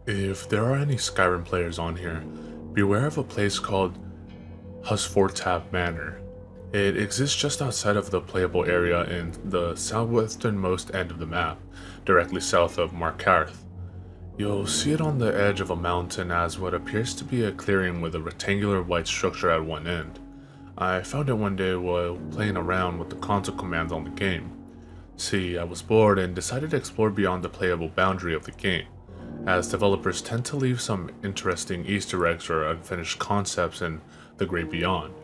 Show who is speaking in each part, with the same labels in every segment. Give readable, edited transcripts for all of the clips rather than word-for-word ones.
Speaker 1: If there are any Skyrim players on here, beware of a place called Husfortab Manor. It exists just outside of the playable area in the southwesternmost end of the map, directly south of Markarth. You'll see it on the edge of a mountain as what appears to be a clearing with a rectangular white structure at one end. I found it one day while playing around with the console commands on the game. See, I was bored and decided to explore beyond the playable boundary of the game, as developers tend to leave some interesting Easter eggs or unfinished concepts in the great beyond.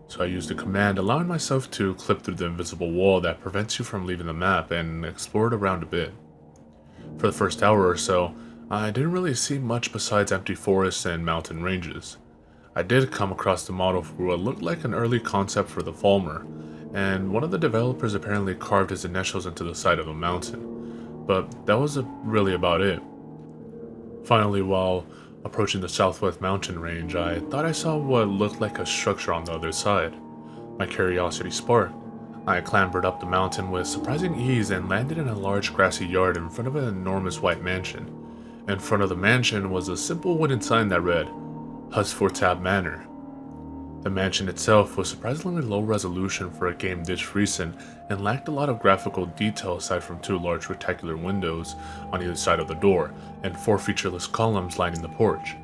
Speaker 1: So I used a command allowing myself to clip through the invisible wall that prevents you from leaving the map and explored around a bit. For the first hour or so, I didn't really see much besides empty forests and mountain ranges. I did come across the model for what looked like an early concept for the Falmer, and one of the developers apparently carved his initials into the side of the mountain, but that was really about it. Finally, while approaching the southwest mountain range, I thought I saw what looked like a structure on the other side. My curiosity sparked. I clambered up the mountain with surprising ease and landed in a large grassy yard in front of an enormous white mansion. In front of the mansion was a simple wooden sign that read, Husfortab Manor. The mansion itself was surprisingly low resolution for a game this recent and lacked a lot of graphical detail aside from two large rectangular windows on either side of the door and four featureless columns lining the porch.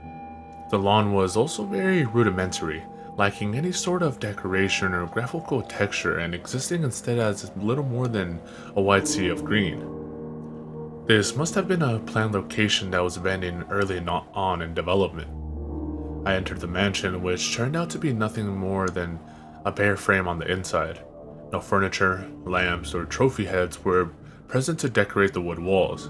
Speaker 1: The lawn was also very rudimentary, lacking any sort of decoration or graphical texture and existing instead as little more than a wide sea of green. This must have been a planned location that was abandoned early on in development. I entered the mansion, which turned out to be nothing more than a bare frame on the inside. No furniture, lamps, or trophy heads were present to decorate the wood walls.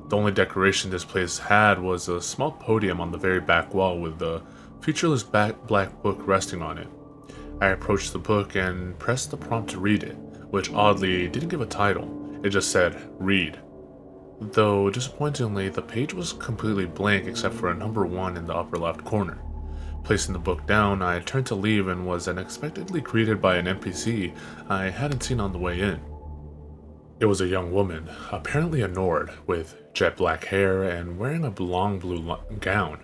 Speaker 1: The only decoration this place had was a small podium on the very back wall with a featureless black book resting on it. I approached the book and pressed the prompt to read it, which oddly didn't give a title. It just said, "Read." Though disappointingly, the page was completely blank except for a number 1 in the upper left corner. Placing the book down, I turned to leave and was unexpectedly greeted by an NPC I hadn't seen on the way in. It was a young woman, apparently a Nord, with jet black hair and wearing a long blue gown.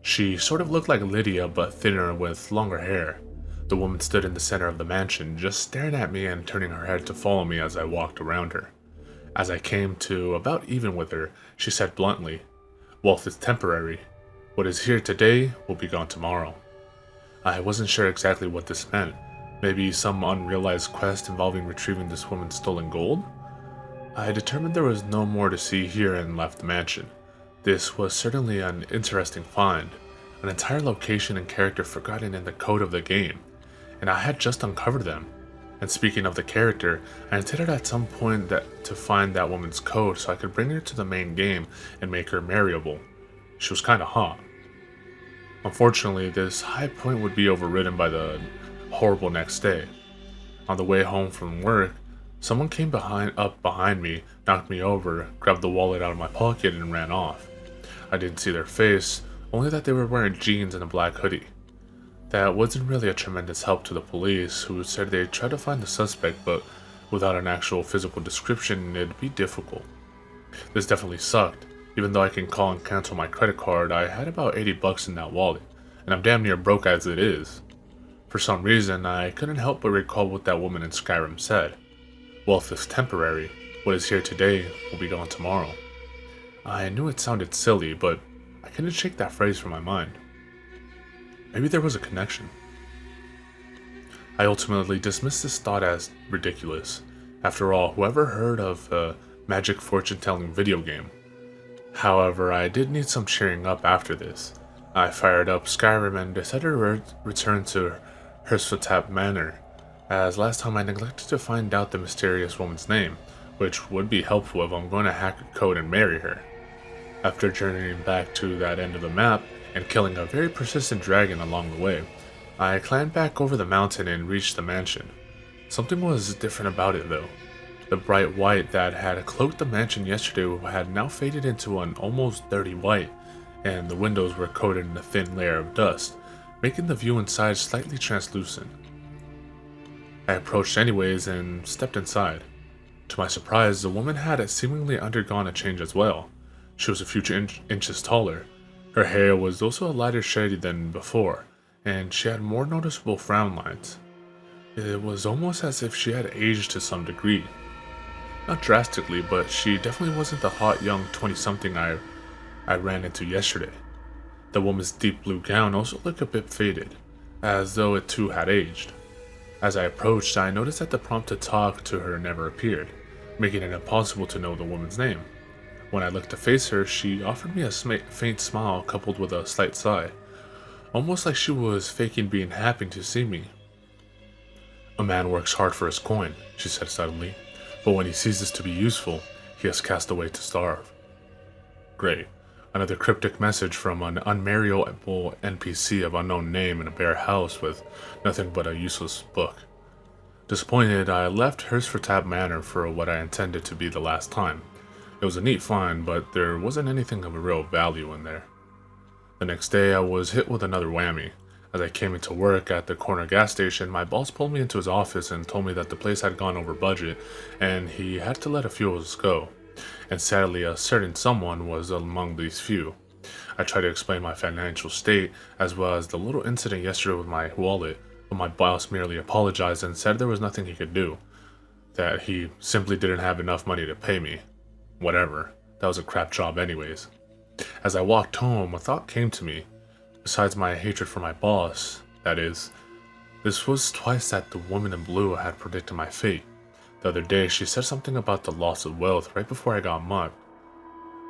Speaker 1: She sort of looked like Lydia but thinner with longer hair. The woman stood in the center of the mansion, just staring at me and turning her head to follow me as I walked around her. As I came to about even with her, she said bluntly, "Wealth is temporary. What is here today will be gone tomorrow." I wasn't sure exactly what this meant. Maybe some unrealized quest involving retrieving this woman's stolen gold? I determined there was no more to see here and left the mansion. This was certainly an interesting find, an entire location and character forgotten in the code of the game, and I had just uncovered them. And speaking of the character, I intended at some point to find that woman's code so I could bring her to the main game and make her marryable. She was kinda hot. Unfortunately, this high point would be overridden by the horrible next day. On the way home from work, someone came up behind me, knocked me over, grabbed the wallet out of my pocket, and ran off. I didn't see their face, only that they were wearing jeans and a black hoodie. That wasn't really a tremendous help to the police, who said they'd try to find the suspect, but without an actual physical description, it'd be difficult. This definitely sucked. Even though I can call and cancel my credit card, I had about $80 in that wallet, and I'm damn near broke as it is. For some reason, I couldn't help but recall what that woman in Skyrim said. Wealth is temporary. What is here today will be gone tomorrow. I knew it sounded silly, but I couldn't shake that phrase from my mind. Maybe there was a connection. I ultimately dismissed this thought as ridiculous. After all, whoever heard of a magic fortune-telling video game? However, I did need some cheering up after this. I fired up Skyrim and decided to return to Husfortab Manor, as last time I neglected to find out the mysterious woman's name, which would be helpful if I'm going to hack a code and marry her. After journeying back to that end of the map and killing a very persistent dragon along the way, I climbed back over the mountain and reached the mansion. Something was different about it though. The bright white that had cloaked the mansion yesterday had now faded into an almost dirty white, and the windows were coated in a thin layer of dust, making the view inside slightly translucent. I approached anyways and stepped inside. To my surprise, the woman had seemingly undergone a change as well. She was a few inches taller. Her hair was also a lighter shade than before, and she had more noticeable frown lines. It was almost as if she had aged to some degree. Not drastically, but she definitely wasn't the hot young 20-something I ran into yesterday. The woman's deep blue gown also looked a bit faded, as though it too had aged. As I approached, I noticed that the prompt to talk to her never appeared, making it impossible to know the woman's name. When I looked to face her, she offered me a faint smile coupled with a slight sigh, almost like she was faking being happy to see me. "A man works hard for his coin," she said suddenly, "but when he ceases to be useful, he is cast away to starve." Great. Another cryptic message from an unmarriable NPC of unknown name in a bare house with nothing but a useless book. Disappointed, I left Hursfortab Manor for what I intended to be the last time. It was a neat find, but there wasn't anything of real value in there. The next day, I was hit with another whammy. As I came into work at the corner gas station, my boss pulled me into his office and told me that the place had gone over budget and he had to let a few of us go. And sadly, a certain someone was among these few. I tried to explain my financial state, as well as the little incident yesterday with my wallet, but my boss merely apologized and said there was nothing he could do, that he simply didn't have enough money to pay me. Whatever, that was a crap job anyways. As I walked home, a thought came to me. Besides my hatred for my boss, that is, this was twice that the woman in blue had predicted my fate. The other day, she said something about the loss of wealth right before I got mugged.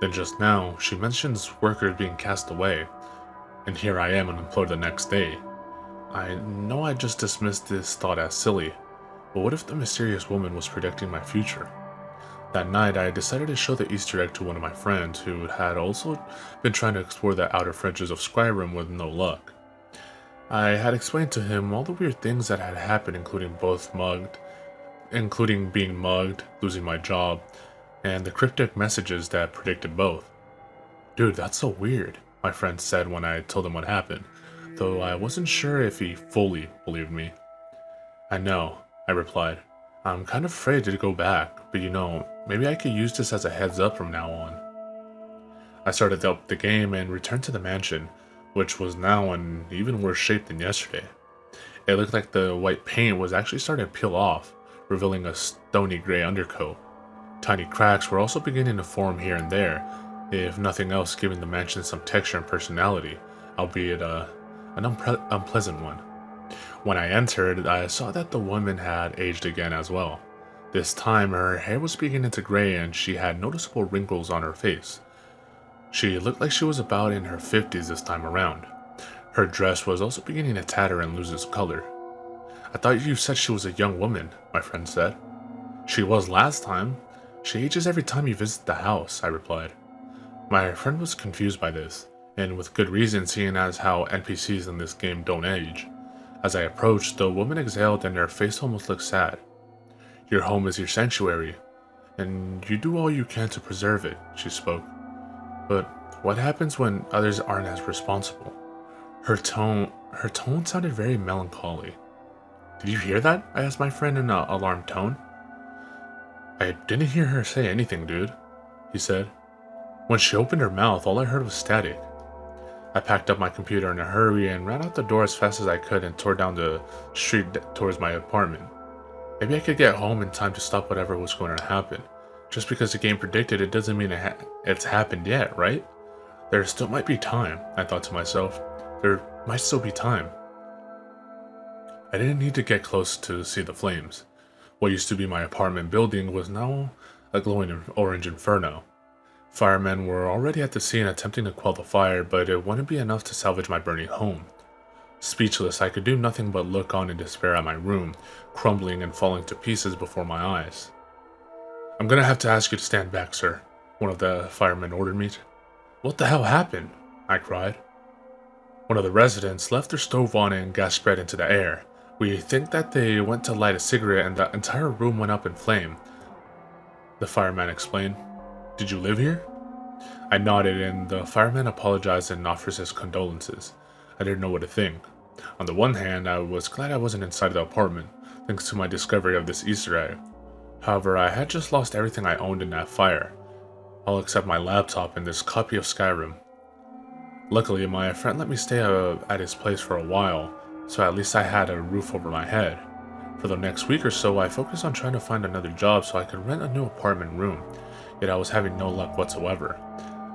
Speaker 1: Then just now, she mentions workers being cast away, and here I am unemployed the next day. I know I just dismissed this thought as silly, but what if the mysterious woman was predicting my future? That night, I decided to show the Easter egg to one of my friends who had also been trying to explore the outer fringes of Skyrim with no luck. I had explained to him all the weird things that had happened, including being mugged, losing my job, and the cryptic messages that predicted both. "Dude, that's so weird," my friend said when I told him what happened, though I wasn't sure if he fully believed me. "I know," I replied. "I'm kind of afraid to go back, but maybe I could use this as a heads up from now on." I started up the game and returned to the mansion, which was now in even worse shape than yesterday. It looked like the white paint was actually starting to peel off, revealing a stony gray undercoat. Tiny cracks were also beginning to form here and there, if nothing else giving the mansion some texture and personality, albeit an unpleasant one. When I entered, I saw that the woman had aged again as well. This time, her hair was beginning to gray and she had noticeable wrinkles on her face. She looked like she was about in her 50s this time around. Her dress was also beginning to tatter and lose its color. "I thought you said she was a young woman," my friend said. "She was last time. She ages every time you visit the house," I replied. My friend was confused by this, and with good reason seeing as how NPCs in this game don't age. As I approached, the woman exhaled and her face almost looked sad. "Your home is your sanctuary, and you do all you can to preserve it," she spoke. "But what happens when others aren't as responsible?" Her tone sounded very melancholy. "Did you hear that?" I asked my friend in an alarmed tone. "I didn't hear her say anything, dude," he said. "When she opened her mouth, all I heard was static." I packed up my computer in a hurry and ran out the door as fast as I could and tore down the street towards my apartment. Maybe I could get home in time to stop whatever was going to happen. Just because the game predicted it doesn't mean it's happened yet, right? There still might be time, I thought to myself. There might still be time. I didn't need to get close to see the flames. What used to be my apartment building was now a glowing orange inferno. Firemen were already at the scene attempting to quell the fire, but it wouldn't be enough to salvage my burning home. Speechless, I could do nothing but look on in despair at my room, crumbling and falling to pieces before my eyes. "I'm gonna have to ask you to stand back, sir," one of the firemen ordered me. "What the hell happened?" I cried. "One of the residents left their stove on and gas spread into the air. We think that they went to light a cigarette and the entire room went up in flame," the fireman explained. "Did you live here?" I nodded, and the fireman apologized and offers his condolences. I didn't know what to think. On the one hand, I was glad I wasn't inside the apartment, thanks to my discovery of this Easter egg. However, I had just lost everything I owned in that fire. all except my laptop and this copy of Skyrim. Luckily, my friend let me stay at his place for a while, so at least I had a roof over my head. For the next week or so, I focused on trying to find another job so I could rent a new apartment room, yet I was having no luck whatsoever.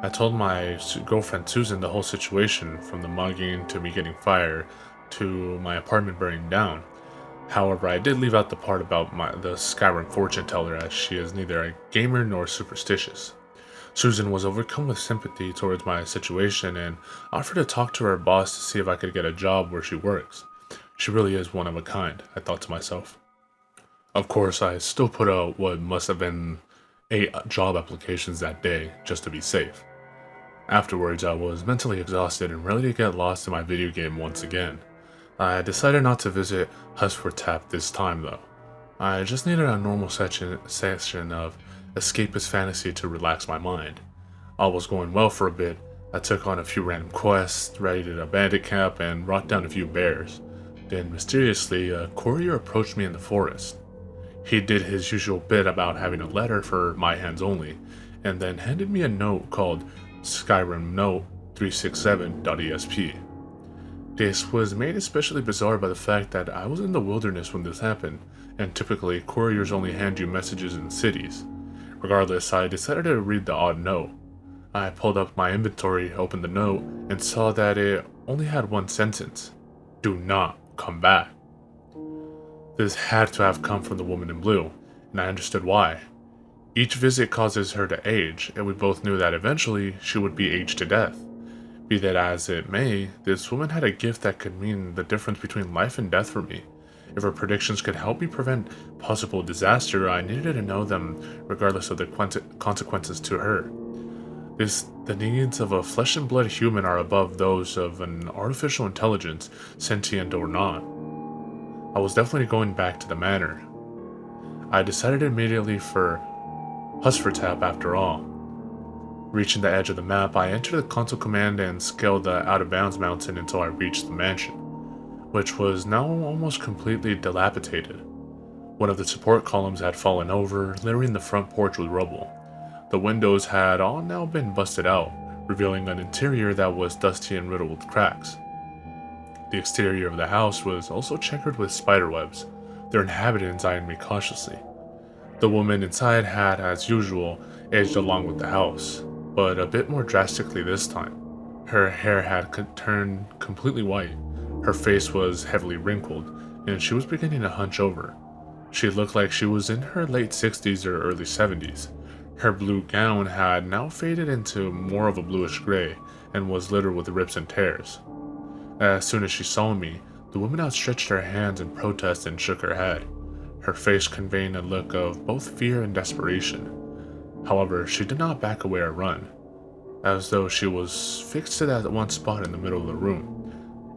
Speaker 1: I told my girlfriend Susan the whole situation, from the mugging to me getting fired to my apartment burning down. However, I did leave out the part about the Skyrim fortune teller, as she is neither a gamer nor superstitious. Susan was overcome with sympathy towards my situation and offered to talk to her boss to see if I could get a job where she works. She really is one of a kind, I thought to myself. Of course, I still put out what must have been 8 job applications that day, just to be safe. Afterwards, I was mentally exhausted and ready to get lost in my video game once again. I decided not to visit Husfortap this time though. I just needed a normal session of escapist fantasy to relax my mind. All was going well for a bit. I took on a few random quests, raided a bandit camp, and brought down a few bears. Then mysteriously, a courier approached me in the forest. He did his usual bit about having a letter for my hands only, and then handed me a note called Skyrim Note 367.esp. This was made especially bizarre by the fact that I was in the wilderness when this happened, and typically couriers only hand you messages in cities. Regardless, I decided to read the odd note. I pulled up my inventory, opened the note, and saw that it only had one sentence: "Do not come back." This had to have come from the woman in blue, and I understood why. Each visit causes her to age, and we both knew that eventually she would be aged to death. Be that as it may, this woman had a gift that could mean the difference between life and death for me. If her predictions could help me prevent possible disaster, I needed to know them regardless of the consequences to her. The needs of a flesh and blood human are above those of an artificial intelligence, sentient or not. I was definitely going back to the manor. I decided immediately for Husfortap after all. Reaching the edge of the map, I entered the console command and scaled the out-of-bounds mountain until I reached the mansion, which was now almost completely dilapidated. One of the support columns had fallen over, littering the front porch with rubble. The windows had all now been busted out, revealing an interior that was dusty and riddled with cracks. The exterior of the house was also checkered with spiderwebs, their inhabitants eyeing me cautiously. The woman inside had, as usual, aged along with the house, but a bit more drastically this time. Her hair had turned completely white, her face was heavily wrinkled, and she was beginning to hunch over. She looked like she was in her late 60s or early 70s. Her blue gown had now faded into more of a bluish gray, and was littered with rips and tears. As soon as she saw me, the woman outstretched her hands in protest and shook her head, her face conveying a look of both fear and desperation. However, she did not back away or run, as though she was fixed to that one spot in the middle of the room.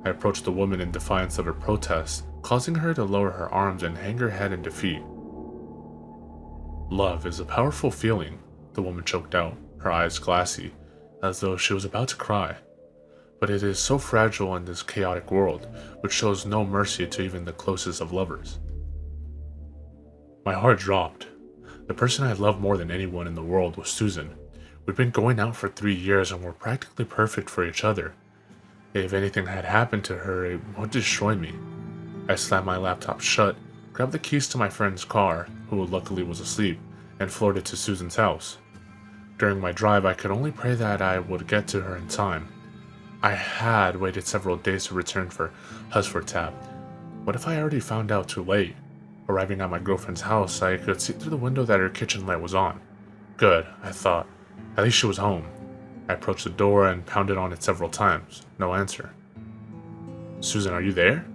Speaker 1: I approached the woman in defiance of her protest, causing her to lower her arms and hang her head in defeat. "Love is a powerful feeling," the woman choked out, her eyes glassy, as though she was about to cry. "But it is so fragile in this chaotic world, which shows no mercy to even the closest of lovers." My heart dropped. The person I loved more than anyone in the world was Susan. We'd been going out for 3 years and were practically perfect for each other. If anything had happened to her, it would destroy me. I slammed my laptop shut, grabbed the keys to my friend's car, who luckily was asleep, and floated to Susan's house. During my drive, I could only pray that I would get to her in time. I had waited several days to return for Husfortap. What if I already found out too late? Arriving at my girlfriend's house, I could see through the window that her kitchen light was on. Good, I thought. At least she was home. I approached the door and pounded on it several times. No answer. "Susan, are you there?"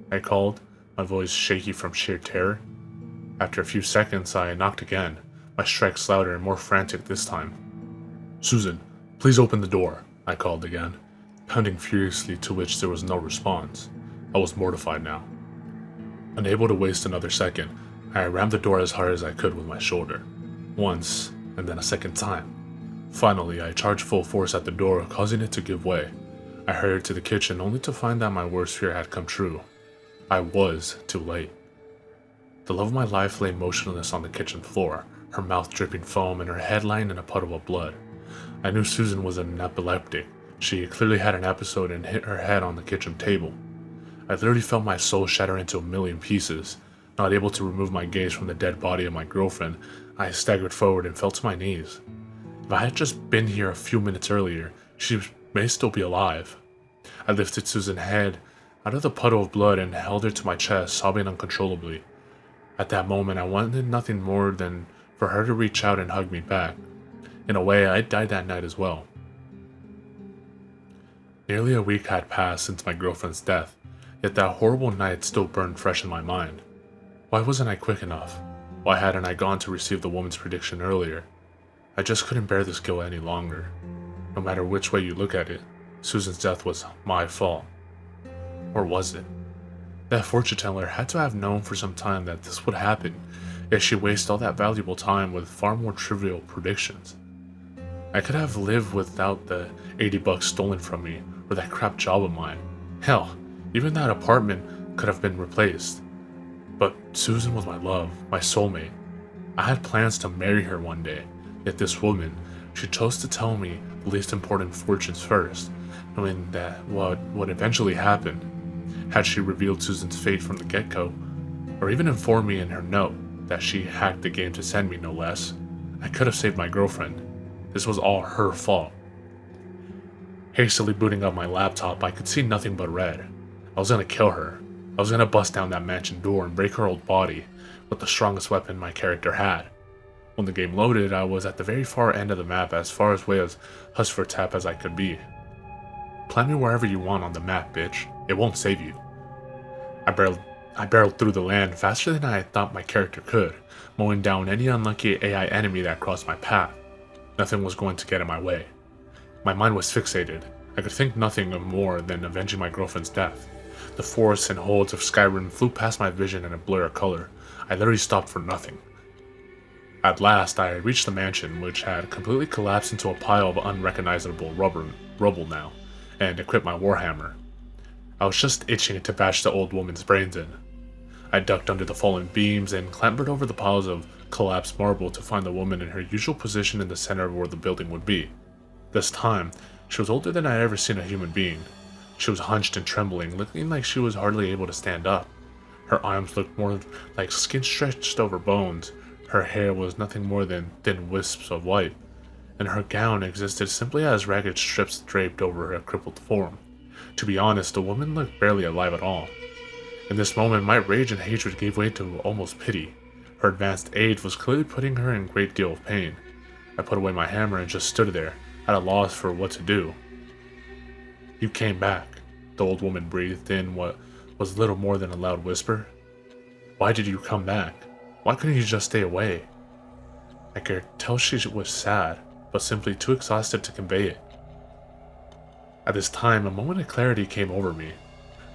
Speaker 1: I called, my voice shaky from sheer terror. After a few seconds, I knocked again, my strikes louder and more frantic this time. "Susan, please open the door," I called again, pounding furiously, to which there was no response. I was mortified now. Unable to waste another second, I rammed the door as hard as I could with my shoulder. Once, and then a second time. Finally, I charged full force at the door, causing it to give way. I hurried to the kitchen only to find that my worst fear had come true. I was too late. The love of my life lay motionless on the kitchen floor, her mouth dripping foam and her head lying in a puddle of blood. I knew Susan was an epileptic. She clearly had an episode and hit her head on the kitchen table. I literally felt my soul shatter into a million pieces. Not able to remove my gaze from the dead body of my girlfriend, I staggered forward and fell to my knees. If I had just been here a few minutes earlier, she may still be alive. I lifted Susan's head out of the puddle of blood and held her to my chest, sobbing uncontrollably. At that moment, I wanted nothing more than for her to reach out and hug me back. In a way, I died that night as well. Nearly a week had passed since my girlfriend's death, yet that horrible night still burned fresh in my mind. Why wasn't I quick enough? Why hadn't I gone to receive the woman's prediction earlier? I just couldn't bear this guilt any longer. No matter which way you look at it, Susan's death was my fault. Or was it? That fortune teller had to have known for some time that this would happen, yet she wasted all that valuable time with far more trivial predictions. I could have lived without the $80 stolen from me, or that crap job of mine. Hell, even that apartment could have been replaced. But Susan was my love, my soulmate. I had plans to marry her one day, yet this woman, she chose to tell me the least important fortunes first, knowing that what would eventually happen. Had she revealed Susan's fate from the get-go, or even informed me in her note that she hacked the game to send me no less, I could have saved my girlfriend. This was all her fault. Hastily booting up my laptop, I could see nothing but red. I was gonna kill her. I was gonna bust down that mansion door and break her old body with the strongest weapon my character had. When the game loaded, I was at the very far end of the map, as far away as Husfortap as I could be. Plant me wherever you want on the map, bitch. It won't save you. I barreled through the land faster than I thought my character could, mowing down any unlucky AI enemy that crossed my path. Nothing was going to get in my way. My mind was fixated. I could think nothing of more than avenging my girlfriend's death. The forests and holds of Skyrim flew past my vision in a blur of color. I literally stopped for nothing. At last, I reached the mansion, which had completely collapsed into a pile of unrecognizable rubble now, and equipped my warhammer. I was just itching to bash the old woman's brains in. I ducked under the fallen beams and clambered over the piles of collapsed marble to find the woman in her usual position in the center of where the building would be. This time, she was older than I had ever seen a human being. She was hunched and trembling, looking like she was hardly able to stand up. Her arms looked more like skin stretched over bones. Her hair was nothing more than thin wisps of white, and her gown existed simply as ragged strips draped over her crippled form. To be honest, the woman looked barely alive at all. In this moment, my rage and hatred gave way to almost pity. Her advanced age was clearly putting her in a great deal of pain. I put away my hammer and just stood there, at a loss for what to do. "You came back," the old woman breathed in what was little more than a loud whisper. "Why did you come back? Why couldn't you just stay away?" I could tell she was sad, but simply too exhausted to convey it. At this time, a moment of clarity came over me.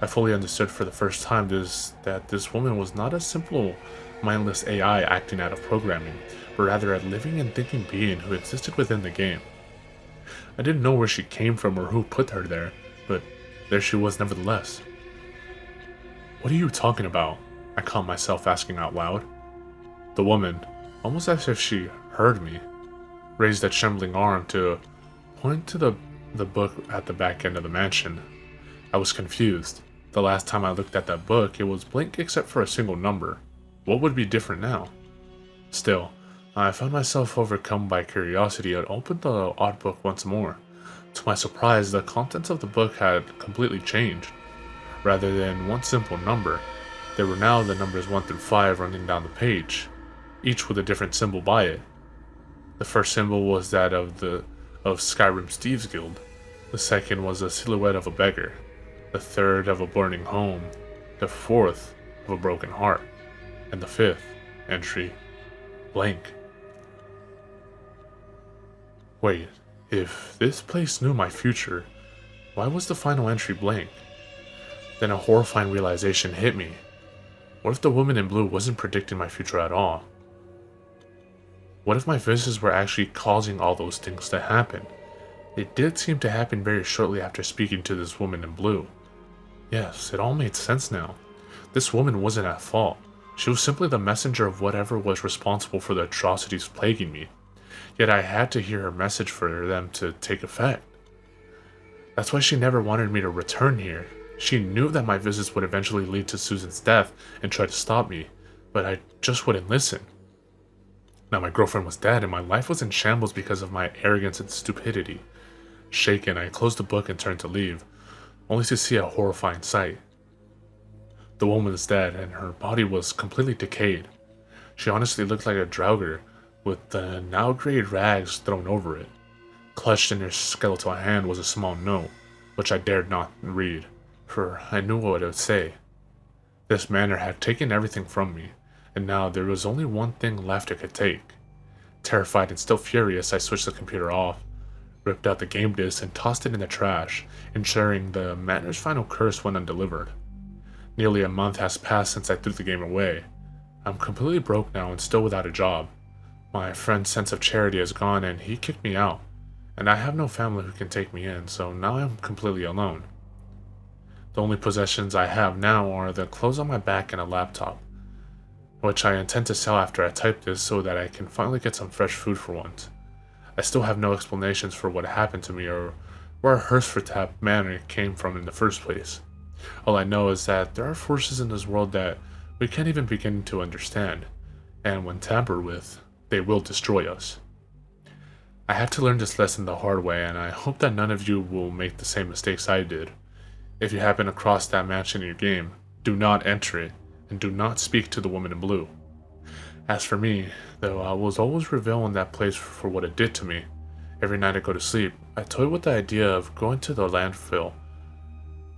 Speaker 1: I fully understood for the first time that this woman was not a simple, mindless AI acting out of programming, but rather a living and thinking being who existed within the game. I didn't know where she came from or who put her there, but there she was nevertheless. "What are you talking about?" I caught myself asking out loud. The woman, almost as if she heard me, raised a trembling arm to point to the book at the back end of the mansion. I was confused. The last time I looked at that book, it was blank except for a single number. What would be different now? Still, I found myself overcome by curiosity and opened the odd book once more. To my surprise, the contents of the book had completely changed. Rather than one simple number, there were now the numbers 1 through 5 running down the page, each with a different symbol by it. The first symbol was that of Skyrim's Thieves Guild. The second was a silhouette of a beggar. The third of a burning home. The fourth of a broken heart. And the fifth entry, blank. Wait, if this place knew my future, why was the final entry blank? Then a horrifying realization hit me. What if the woman in blue wasn't predicting my future at all? What if my visions were actually causing all those things to happen? It did seem to happen very shortly after speaking to this woman in blue. Yes, it all made sense now. This woman wasn't at fault. She was simply the messenger of whatever was responsible for the atrocities plaguing me, yet I had to hear her message for them to take effect. That's why she never wanted me to return here. She knew that my visits would eventually lead to Susan's death and tried to stop me, but I just wouldn't listen. Now my girlfriend was dead and my life was in shambles because of my arrogance and stupidity. Shaken, I closed the book and turned to leave, only to see a horrifying sight. The woman was dead and her body was completely decayed. She honestly looked like a draugr with the now grayed rags thrown over it. Clutched in her skeletal hand was a small note, which I dared not read, for I knew what it would say. This manor had taken everything from me, and now there was only one thing left it could take. Terrified and still furious, I switched the computer off, ripped out the game disc, and tossed it in the trash, ensuring the manor's final curse went undelivered. Nearly a month has passed since I threw the game away. I'm completely broke now and still without a job. My friend's sense of charity is gone and he kicked me out, and I have no family who can take me in, so now I'm completely alone. The only possessions I have now are the clothes on my back and a laptop, which I intend to sell after I type this so that I can finally get some fresh food for once. I still have no explanations for what happened to me or where Husfortap Manor came from in the first place. All I know is that there are forces in this world that we can't even begin to understand, and when tampered with, they will destroy us. I had to learn this lesson the hard way, and I hope that none of you will make the same mistakes I did. If you happen across that mansion in your game, do not enter it, and do not speak to the woman in blue. As for me, though I was always reveling that place for what it did to me, every night I go to sleep, I toyed with the idea of going to the landfill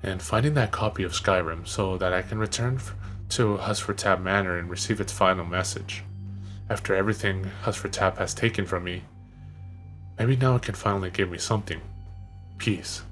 Speaker 1: and finding that copy of Skyrim so that I can return to Husfortap Manor and receive its final message. After everything Husfortap has taken from me, maybe now it can finally give me something. Peace.